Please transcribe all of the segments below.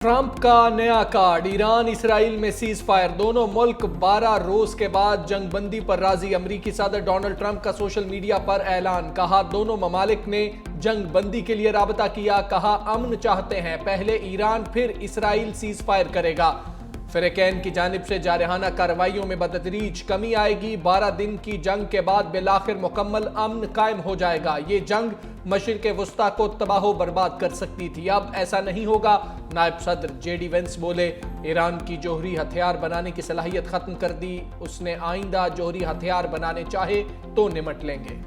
Trump का नया card, Iran Israel में सीज फायर, दोनों मुल्क 12 रोज के बाद जंग बंदी पर राजी। अमरीकी सदर डोनाल्ड ट्रंप का सोशल मीडिया पर ऐलान, कहा दोनों ममालिक ने जंग बंदी के लिए राबता किया, कहा अमन चाहते हैं, पहले ईरान फिर इसराइल सीज फायर करेगा। फ़िरक़ैन की जानिब से जारहाना कार्रवाइयों में बतदरीज कमी आएगी। 12 दिन की जंग के बाद बिलाखिर मुकम्मल अमन कायम हो जाएगा। ये जंग मशरिक़ वस्ता को तबाह बर्बाद कर सकती थी, अब ऐसा नहीं होगा। नायब सदर जेडी वेंस बोले, ईरान की जोहरी हथियार बनाने की सलाहियत खत्म कर दी, उसने आइंदा जोहरी हथियार बनाने चाहे तो निमट लेंगे।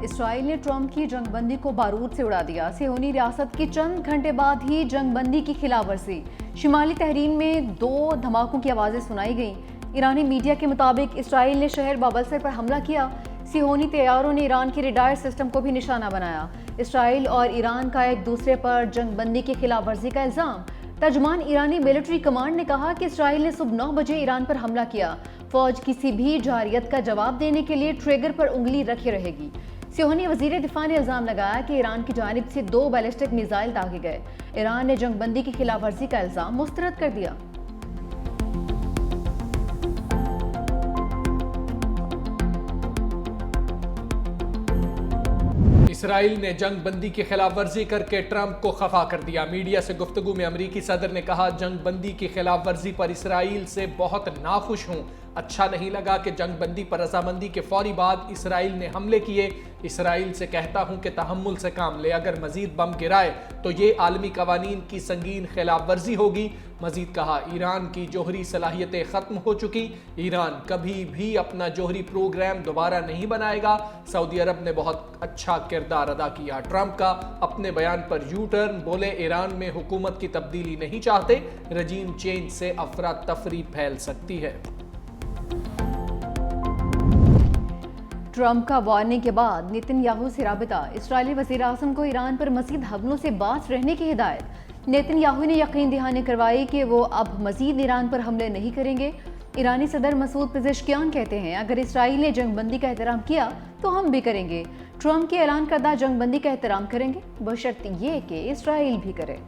इसराइल ने ट्रंप की जंगबंदी को बारूद से उड़ा दिया। सिहोनी रियासत की चंद घंटे बाद ही जंगबंदी की खिलाफवर्जी। शिमाली तहरीन में 2 धमाकों की आवाज़ें सुनाई गईं। ईरानी मीडिया के मुताबिक इसराइल ने शहर बाबलसर पर हमला किया। सिहोनी तैयारों ने ईरान के रेडार सिस्टम को भी निशाना बनाया। इसराइल और ईरान का एक दूसरे पर जंगबंदी की खिलाफवर्जी का इल्ज़ाम। तर्जुमान ईरानी मिलिट्री कमांड ने कहा कि इसराइल ने सुबह 9 बजे ईरान पर हमला किया। फौज किसी भी जारियत का जवाब देने के लिए ट्रिगर पर उंगली रखे रहेगी। सिहोनी वजीर दिफा ने इल्ज़ाम लगाया कि ईरान की जानिब से 2 बैलिस्टिक मिसाइल दागे गए। ईरान ने जंगबंदी की खिलाफवर्जी का इल्ज़ाम मुस्तरद कर दिया। इसराइल ने जंग बंदी की खिलाफ वर्जी करके ट्रंप को खफा कर दिया। मीडिया से गुफ्तगू में अमरीकी सदर ने कहा, जंग बंदी की खिलाफ वर्जी पर इसराइल से बहुत नाखुश हूँ। अच्छा नहीं लगा कि जंग बंदी पर रजामंदी के फौरी बाद इसराइल ने हमले किए। इसराइल से कहता हूँ कि तहम्मुल से काम ले, अगर मजीद बम गिराए तो ये आलमी कवानीन की संगीन खिलाफ वर्जी होगी। मजीद कहा, ईरान की जोहरी सलाहियतें ख़त्म हो चुकी, ईरान कभी भी अपना जोहरी प्रोग्राम दोबारा नहीं बनाएगा। सऊदी अरब ने बहुत अच्छा किरदार अदा किया। ट्रंप का अपने बयान पर यू टर्न, बोले ईरान में हुकूमत की तब्दीली नहीं चाहते, रजीम चेंज से अफरा तफरी फैल सकती है। ट्रंप का वार्निंग के बाद नेतन्याहू से राबिता। इस्राएली वज़ीर-ए-आज़म को ईरान पर मज़ीद हमलों से बाज रहने की हिदायत। नेतन्याहू ने यकीन दहानी करवाई कि वो अब मज़ीद ईरान पर हमले नहीं करेंगे। ईरानी सदर मसूद पेज़ेश्कियान कहते हैं, अगर इसराइल ने जंगबंदी का एहतराम किया तो हम भी करेंगे। ट्रंप के ऐलान करदा जंगबंदी का एहतराम करेंगे, बशर्त ये कि इसराइल भी करे।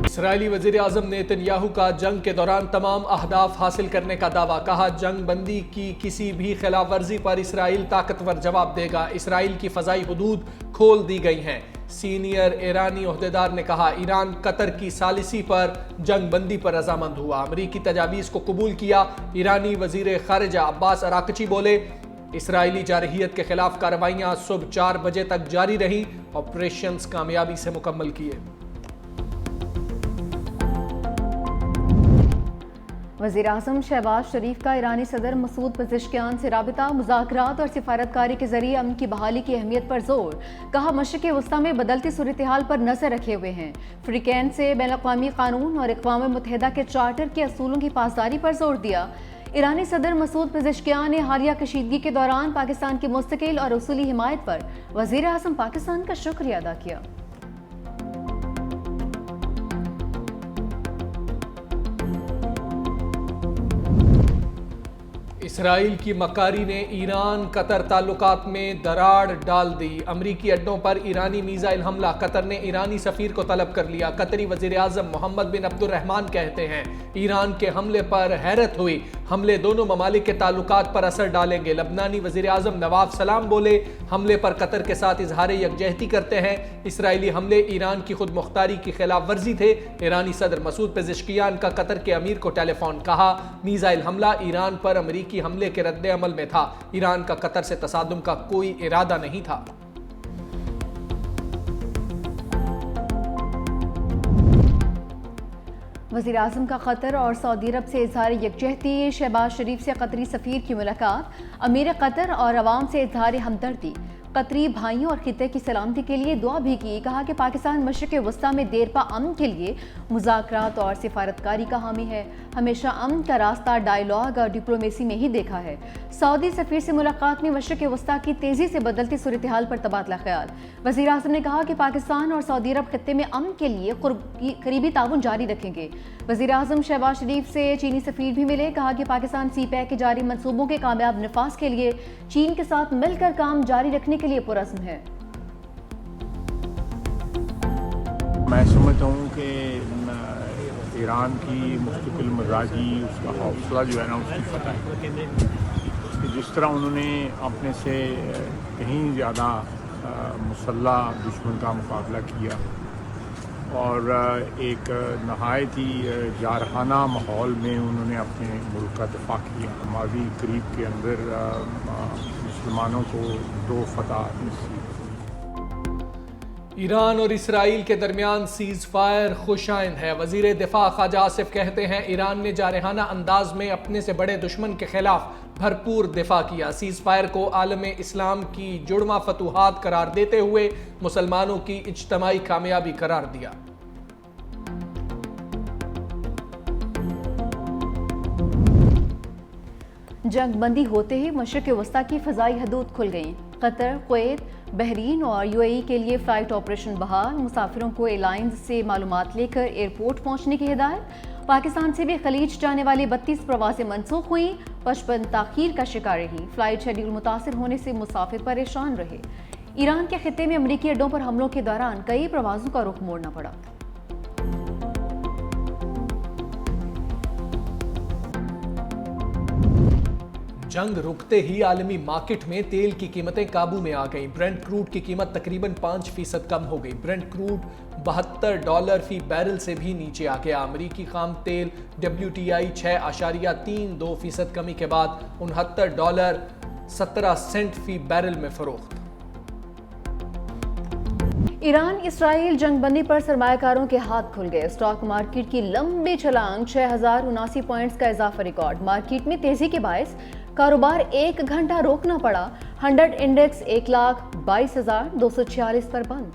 इसराइली वज़ीर आज़म नेतन्याहू का जंग के दौरान तमाम अहदाफ हासिल करने का दावा। कहा, जंग बंदी की किसी भी खिलाफ वर्जी पर इसराइल ताकतवर जवाब देगा। इसराइल की फ़ज़ाई हुदूद खोल दी गई हैं। सीनियर ईरानी ओहदेदार ने कहा, ईरान कतर की सालिसी पर जंग बंदी पर रजामंद हुआ, अमरीकी तजावीज़ को कबूल किया। ईरानी वज़ीर ख़ारिजा अब्बास अराकची बोले, इसराइली जारहियत के खिलाफ कार्रवाइयाँ सुबह 4 बजे तक जारी रहीं, ऑपरेशंस कामयाबी से मुकम्मल किए। वज़ीर-ए-आज़म शहबाज शरीफ का ईरानी सदर मसूद पेज़ेश्कियान से राबिता। मुज़ाकरात और सिफारतकारी के जरिए अमन की बहाली की अहमियत पर जोर। कहा, मशरिक़ वस्ता में बदलती सूरत हाल पर नजर रखे हुए हैं। फ़िरक़ैन से बैनुल-अक़वामी क़ानून और अक़वाम मुत्तहिदा के चार्टर के असूलों की पासदारी पर जोर दिया। ईरानी सदर मसूद पेज़ेश्कियान ने हालिया कशीदगी के दौरान पाकिस्तान की मुस्तकिल और उसूली हिमायत पर वज़ीर-ए-आज़म पाकिस्तान का शुक्रिया अदा किया। इसराइल की मकारी ने ईरान कतर ताल्लुकात में दरार डाल दी। अमरीकी अड्डों पर ईरानी मीज़ाइल हमला, कतर ने ईरानी सफ़ीर को तलब कर लिया। कतरी वज़ीर आज़म मोहम्मद बिन अब्दुर्रहमान कहते हैं, ईरान के हमले पर हैरत हुई, हमले दोनों ममालिक के ताल्लुकात पर असर डालेंगे। लबनानी वज़ीर आज़म नवाफ सलाम बोले, हमले पर कतर के साथ इजहार यकजहती करते हैं। इसराइली हमले ईरान की खुद मुख्तारी की खिलाफ वर्जी थे। ईरानी सदर मसूद पेज़ेश्कियान का कतर के अमीर को टेलीफोन, कहा मीज़ाइल हमला ईरान पर अमरीकी हमले के रद्द अमल में था, ईरान का कतर से तसादुम का कोई इरादा नहीं था। वज़ीर-ए-आज़म का कतर और सऊदी अरब से इजहार यकजहती। शहबाज शरीफ से कतरी सफ़ीर की मुलाकात। अमीर कतर और अवाम से इजहार हमदर्दी। कतरी भाइयों और खिते की सलामती के लिए दुआ भी की। कहा कि पाकिस्तान मशरिक़ वस्ता में देरपा अमन के लिए मुज़ाकरात और सिफारतकारी का हामी है। हमेशा अमन का रास्ता डायलॉग और डिप्लोमेसी में ही देखा है। सऊदी सफ़ीर से मुलाकात में मशरिक़ वस्ता की तेज़ी से बदलती सूरत हाल पर तबादला ख्याल। वज़ीर आज़म ने कहा कि पाकिस्तान और सऊदी अरब खित्ते में अमन के लिए करीबी ताउन जारी रखेंगे। वज़ीर आज़म शहबाज शरीफ से चीनी सफ़ीर भी मिले। कहा कि पाकिस्तान CPEC के जारी मंसूबों के कामयाब नफाज के लिए चीन के साथ मिलकर काम जारी रखने के लिए पुरज़्म है। मैं समझता हूँ कि ईरान की मुस्तकिल मिजाजी, उसका हौसला जो है ना, उसकी फतह है कि जिस तरह उन्होंने अपने से कहीं ज़्यादा मुसल्लह दुश्मन का मुकाबला किया और एक नहायत ही जारहाना माहौल में उन्होंने अपने मुल्क का दिफा किया। माजी करीब के अंदर मुसलमानों को 2 फतह नसीब। ईरान और इसराइल के दरमियान सीज़ फायर खुशाइन है। वज़ीर दिफा ख्वाजा आसिफ कहते हैं ईरान ने जारहाना अंदाज में अपने से बड़े दुश्मन के खिलाफ भरपूर दिफा किया। सीज़ फायर को आलम इस्लाम की जुड़वा फतूहात करार देते हुए मुसलमानों की इज्तमाई कामयाबी करार दिया। जंग बंदी होते ही मशरिक़ वस्ता की फ़ज़ाई हदूद खुल गई। कतर, कुवैत, बहरीन और UAE के लिए फ़्लाइट ऑपरेशन बहाल। मुसाफिरों को एयरलाइंस से मालूमात लेकर एयरपोर्ट पहुंचने की हिदायत। पाकिस्तान से भी खलीज जाने वाली 32 प्रवासें मनसूख हुई। 55 ताख़ीर का शिकार रही। फ़्लाइट शेड्यूल मुतासिर होने से मुसाफिर परेशान रहे। ईरान के खित्ते में अमरीकी अड्डों पर हमलों के दौरान कई प्रवासों का रुख मोड़ना पड़ा। जंग रुकते ही आलमी मार्केट में तेल की कीमतें काबू में आ गईं। ब्रेंट क्रूड की कीमत तकरीबन 5% कम हो गई। ब्रेंट क्रूड $72 फी बैरल से भी नीचे आ गया। अमरीकी खाम तेल WTI 6.32% कमी के बाद $69.17 फी बैरल में फरोख्त। ईरान इसराइल जंगबंदी पर सरमायाकारों के हाथ खुल गए। स्टॉक मार्केट की लंबी छलांग 6079 पॉइंट्स का इजाफा रिकॉर्ड। मार्केट में तेजी के बायस कारोबार 1 घंटा रोकना पड़ा। 100 इंडेक्स 1,22,246 पर बंद।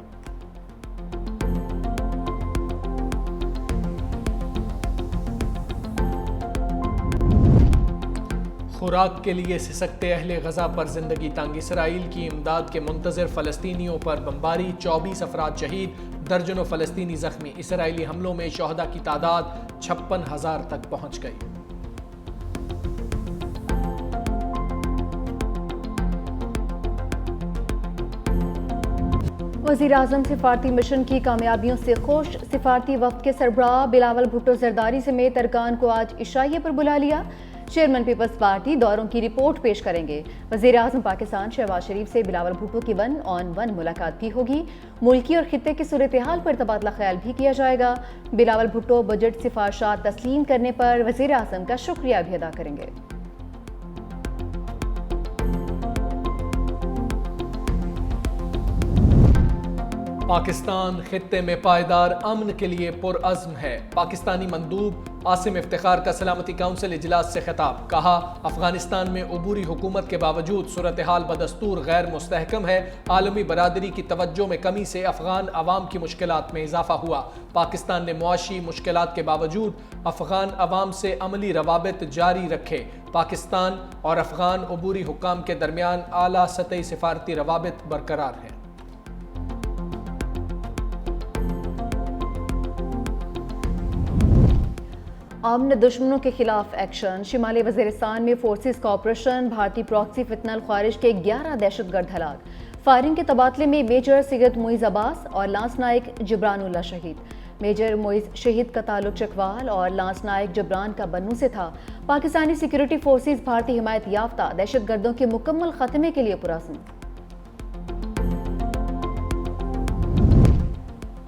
खुराक के लिए सिसकते अहले गजा पर जिंदगी तंग। इसराइल की इमदाद के मुंतजर फलस्तीनियों पर बमबारी, 24 अफराद शहीद, दर्जनों फलस्तीनी जख्मी। इसराइली हमलों में शोहदा की तादाद 56,000 तक पहुंच गई। वज़ीर आज़म सिफारती मिशन की कामयाबियों से खुश। सिफारती वक्त के सरबराह बिलावल भुट्टो जरदारी समेत अरकान को आज इशाइये पर बुला लिया। चेयरमैन पीपल्स पार्टी दौरों की रिपोर्ट पेश करेंगे। वज़ीर आज़म पाकिस्तान शहबाज शरीफ से बिलावल भुट्टो की 1-on-1 मुलाकात भी होगी। मुल्की और खित्ते की सूरत हाल पर तबादला ख्याल भी किया जाएगा। बिलावल भुट्टो बजट सिफारशात तस्लीम करने पर वज़ीर आज़म का शुक्रिया भी अदा करेंगे। पाकिस्तान खित्ते में पायदार अमन के लिए पुरअज़्म है। पाकिस्तानी मंदूब आसिम इफ्तिखार का सलामती काउंसिल इजलास से खिताब। कहा, अफगानिस्तान में अबूरी हुकूमत के बावजूद सूरत हाल बदस्तूर गैर मुस्तहकम है। आलमी बरादरी की तवज्जो में कमी से अफगान अवाम की मुश्किलात में इजाफा हुआ। पाकिस्तान ने मुआशी मुश्किलात के बावजूद अफगान अवाम से अमली रवाबित जारी रखे। पाकिस्तान और अफगान अबूरी हुक्काम के दरमियान आला सतही सिफारती रवाबित बरकरार हैं। आमने दुश्मनों के खिलाफ एक्शन। शिमाली वज़ीरिस्तान में फोर्सेस का ऑपरेशन। भारतीय प्रॉक्सी फितनल ख्वारिज के 11 दहशतगर्द हलाक। फायरिंग के तबादले में मेजर सैयद मुइज़ अब्बास और लांस नायक जबरानुल्लाह शहीद। मेजर मुइज़ शहीद का ताल्लुक चकवाल और लांस नायक जबरान का बन्नू से था। पाकिस्तानी सिक्योरिटी फोर्सेस भारतीय हिमायत याफ्ता दहशतगर्दों के मुकम्मल खात्मे के लिए पुरअज़्म।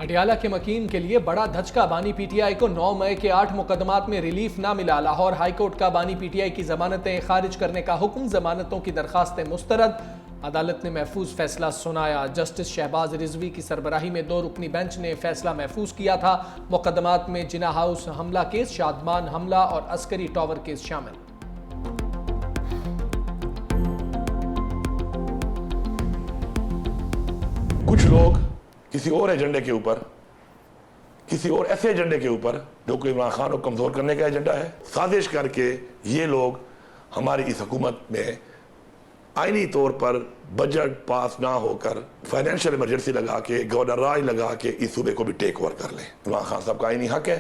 अडियाला के मकीन के लिए बड़ा धचका। बानी PTI को 9 मई के 8 मुकदमात में रिलीफ ना मिला। लाहौर हाईकोर्ट का बानी PTI की जमानतें खारिज करने का हुक्म। जमानतों की दरखास्तें मुस्तरद। अदालत ने महफूज फैसला सुनाया। जस्टिस शहबाज रिजवी की सरबराही में 2 रुकनी बेंच ने फैसला महफूज किया था। मुकदमात में जिना हाउस हमला केस, शादमान हमला और अस्करी टावर केस शामिल। कुछ लोग किसी और एजेंडे के ऊपर, किसी और ऐसे एजेंडे के ऊपर जो कि इमरान खान को कमज़ोर करने का एजेंडा है, साजिश करके ये लोग हमारी इस हुकूमत में आईनी तौर पर बजट पास ना होकर फाइनेंशियल इमरजेंसी लगा के, गवर्नर राज लगा के इस सूबे को भी टेक ओवर कर लें। इमरान खान साहब का आईनी हक है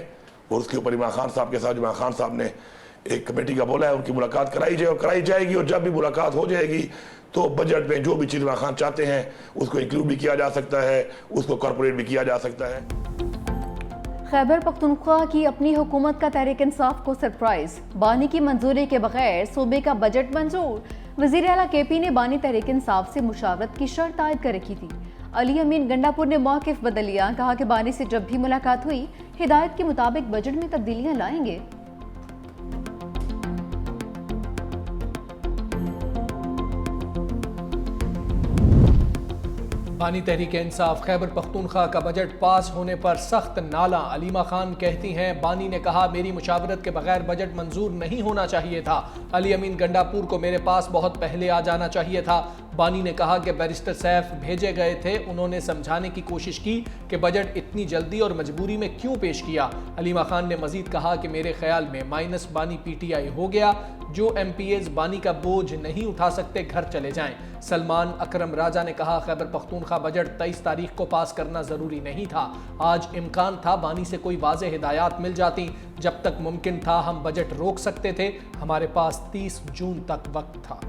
और उसके ऊपर इमरान खान साहब के साथ इमरान खान साहब ने एक कमेटी का बोला है, उनकी मुलाकात कराई जाए और कराई जाएगी। और जब भी मुलाकात हो जाएगी तो बजट में जो भी चीज़ इमरान खान चाहते हैं उसको इंक्लूड भी किया जा सकता है, उसको कॉर्पोरेट भी किया जा सकता है। खैबर पख्तूनख्वा की अपनी हुकूमत का तहरीक इंसाफ को सरप्राइज, बानी की मंजूरी के बगैर सूबे का बजट मंजूर। वज़ीर आला KP ने बानी तहरीक इंसाफ से मुशावरत की शर्त आयद कर रखी थी। अली अमीन गंडापुर ने मौक़िफ़ बदल लिया, कहा कि बानी से जब भी मुलाकात हुई हिदायत के मुताबिक बजट में तब्दीलियां लाएंगे। बानी तहरीक इंसाफ खैबर पख्तूनख्वा का बजट पास होने पर सख्त नाला। अलीमा खान कहती हैं, बानी ने कहा मेरी मुशावरत के बगैर बजट मंजूर नहीं होना चाहिए था। अली अमीन गंडापुर को मेरे पास बहुत पहले आ जाना चाहिए था। बानी ने कहा कि बैरिस्टर सैफ भेजे गए थे, उन्होंने समझाने की कोशिश की कि बजट इतनी जल्दी और मजबूरी में क्यों पेश किया। अलीमा खान ने मजीद कहा कि मेरे ख्याल में माइनस बानी PTI हो गया, जो MPAs बानी का बोझ नहीं उठा सकते घर चले जाएं। सलमान अकरम राजा ने कहा खैबर पख्तूनख्वा बजट 23 तारीख को पास करना जरूरी नहीं था। आज इम्कान था बानी से कोई वाज़ेह हिदायत मिल जाती, जब तक मुमकिन था हम बजट रोक सकते थे। हमारे पास 30 जून तक वक्त था।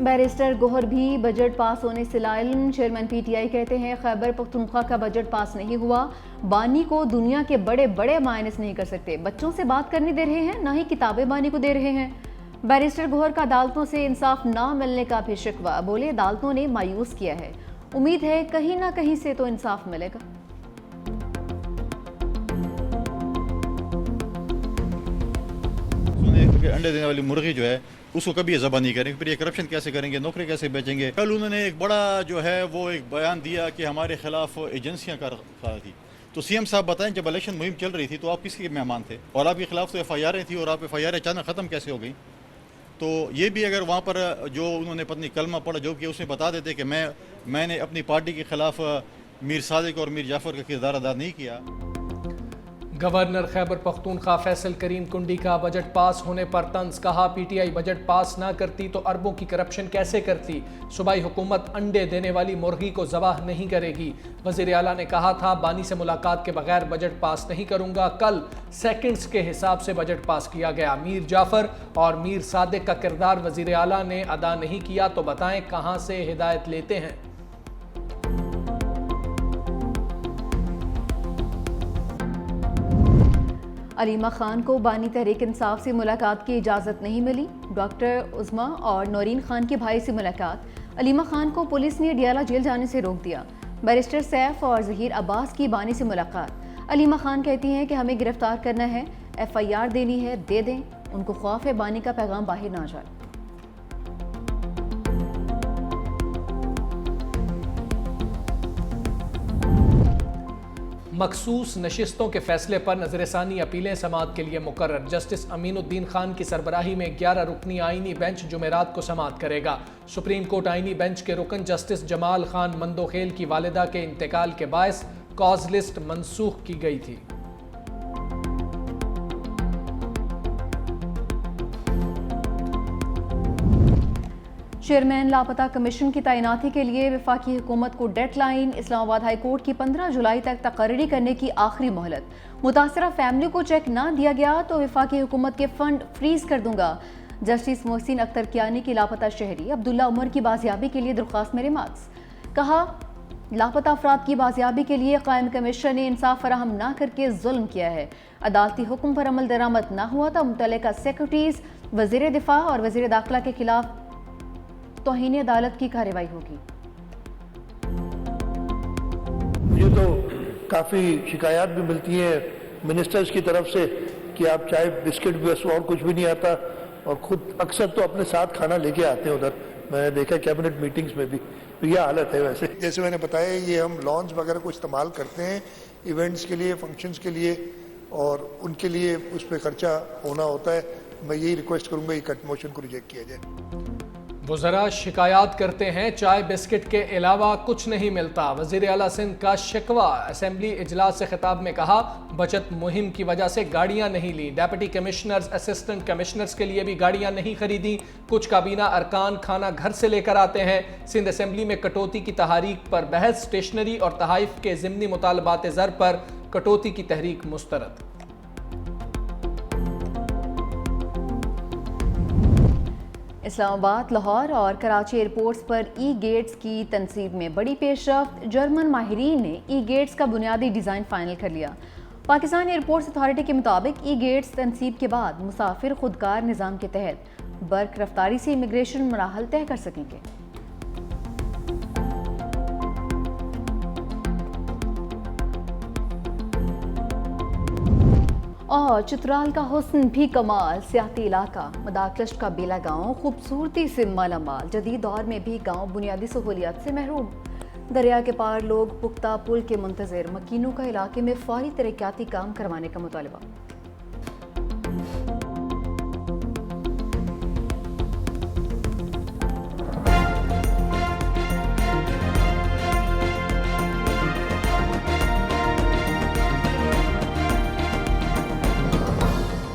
बैरिस्टर गोहर भी बजट पास होने से लाइल। चेयरमैन PTI कहते हैं खैबर पख्तूनख्वा का बजट पास नहीं हुआ, बानी को दुनिया के बड़े बड़े माइनस नहीं कर सकते। बच्चों से बात करने दे रहे हैं, ना ही किताबें बानी को दे रहे हैं। बैरिस्टर गोहर का अदालतों से इंसाफ ना मिलने का भी शिकवा, बोले अदालतों ने मायूस किया है, उम्मीद है कहीं ना कहीं से तो इंसाफ मिलेगा। अंडे देने वाली मुर्गी जो है उसको कभी ज़बा नहीं करेंगे, फिर ये करप्शन कैसे करेंगे, नौकरी कैसे बेचेंगे। कल उन्होंने एक बड़ा जो है वो एक बयान दिया कि हमारे खिलाफ एजेंसियां कर थी। तो CM साहब बताएं, जब इलेक्शन मुहिम चल रही थी तो आप किसके मेहमान थे और आपके खिलाफ तो FIR थी और आप FIR अचानक ख़त्म कैसे हो गई। तो ये भी अगर वहाँ पर जो उन्होंने पत्नी कलमा पढ़ा जो कि उसमें बता देते कि मैंने अपनी पार्टी के खिलाफ मीर सादिक और मीर जाफ़र का किरदार अदा नहीं किया। गवर्नर खैबर पख्तूनख्वा फैसल करीम कुंडी का बजट पास होने पर तंज, कहा PTI बजट पास ना करती तो अरबों की करप्शन कैसे करती। सूबाई हुकूमत अंडे देने वाली मुर्गी को ज़बाह नहीं करेगी। वज़ीर आला ने कहा था बानी से मुलाकात के बगैर बजट पास नहीं करूंगा। कल सेकंड्स के हिसाब से बजट पास किया गया। मीर जाफ़र और मीर सादिक का किरदार वज़ीर आला ने अदा नहीं किया तो बताएं कहां से हिदायत लेते हैं। अलीमा खान को बानी तहरीक इंसाफ से मुलाकात की इजाज़त नहीं मिली। डॉक्टर उज़मा और नौरीन खान के भाई से मुलाकात। अलीमा खान को पुलिस ने डियाला जेल जाने से रोक दिया। बैरिस्टर सैफ और ज़हीर अब्बास की बानी से मुलाकात। अलीमा खान कहती हैं कि हमें गिरफ्तार करना है, FIR देनी है, दे दें। उनको खौफ है बानी का पैगाम बाहर ना जाए। मखसूस नशिस्तों के फैसले पर नजरसानी अपीलें समाअत के लिए मुकर्रर। जस्टिस अमीनुद्दीन खान की सरबराही में 11 रुकनी आईनी बेंच जुमेरात को समाअत करेगा। सुप्रीम कोर्ट आईनी बेंच के रुकन जस्टिस जमाल खान मंदोखेल की वालिदा के इंतकाल के बायस कॉज लिस्ट मनसूख की गई थी। चेयरमैन लापता कमीशन की तैनाती के लिए वफाकी हुकूमत को डेडलाइन। इस्लामाबाद हाई कोर्ट की 15 जुलाई तक तकर्री करने की आखिरी मोहलत। मुतासरा फैमिली को चेक ना दिया गया तो वफाकी हुकूमत के फंड फ्रीज कर दूंगा। जस्टिस मोहसिन अख्तर कियानी की लापता शहरी अब्दुल्ला उमर की बाजियाबी के लिए दरख्वास्त में रिमार्क्स। कहा लापता अफराद की बाजियाबी के लिए कायम कमीशन ने इंसाफ फराहम ना करके जुल्म किया है। अदालती हुक्म पर अमल दरामद ना हुआ तो मुतल्लिका सेक्रेटरीज, वजीर दिफा और वजीर दाखिला के खिलाफ तौहीन अदालत की कार्रवाई होगी। मुझे तो काफ़ी शिकायत भी मिलती हैं मिनिस्टर्स की तरफ से कि आप चाय बिस्किट बस और कुछ भी नहीं आता, और खुद अक्सर तो अपने साथ खाना लेके आते हैं उधर। मैंने देखा कैबिनेट मीटिंग्स में भी, तो यह हालत है। वैसे जैसे मैंने बताया, ये हम लॉन्स वगैरह को इस्तेमाल करते हैं इवेंट्स के लिए, फंक्शंस के लिए, और उनके लिए उस पर खर्चा होना होता है। मैं यही रिक्वेस्ट करूँगा ये कट मोशन को रिजेक्ट किया जाए। वज़रा शिकायत करते हैं चाय बिस्किट के अलावा कुछ नहीं मिलता। वज़ीर आला सिंध का शिकवा। असेंबली इजलास से खिताब में कहा, बचत मुहिम की वजह से गाड़ियां नहीं ली। डेप्यूटी कमिश्नर्स, असिस्टेंट कमिश्नर्स के लिए भी गाड़ियां नहीं खरीदी। कुछ काबीना अरकान खाना घर से लेकर आते हैं। सिंध असेंबली में कटौती की तहरीक पर बहस। स्टेशनरी और तहाइफ के ज़िमनी मुतालबात ज़र पर कटौती की तहरीक मुस्तरद। इस्लामाबाद, लाहौर और कराची एयरपोर्ट्स पर ई गेट्स की तनसीब में बड़ी पेशरफ्त। जर्मन माहिरीन ने ई गेट्स का बुनियादी डिज़ाइन फाइनल कर लिया। पाकिस्तान एयरपोर्ट्स अथॉरिटी के मुताबिक ई गेट्स तनसीब के बाद मुसाफिर खुदकार निज़ाम के तहत बर्क रफ्तारी से इमिग्रेशन मराहल तय कर सकेंगे। और चित्राल का हुस्न भी कमाल। सियाती इलाका मदाकलश का बेला गांव खूबसूरती से मालामाल। जदीद दौर में भी गांव बुनियादी सहूलियात से महरूम। दरिया के पार लोग पुख्ता पुल के मुंतज़िर। मकीनों का इलाके में फौरी तरक्याती काम करवाने का मुतालबा।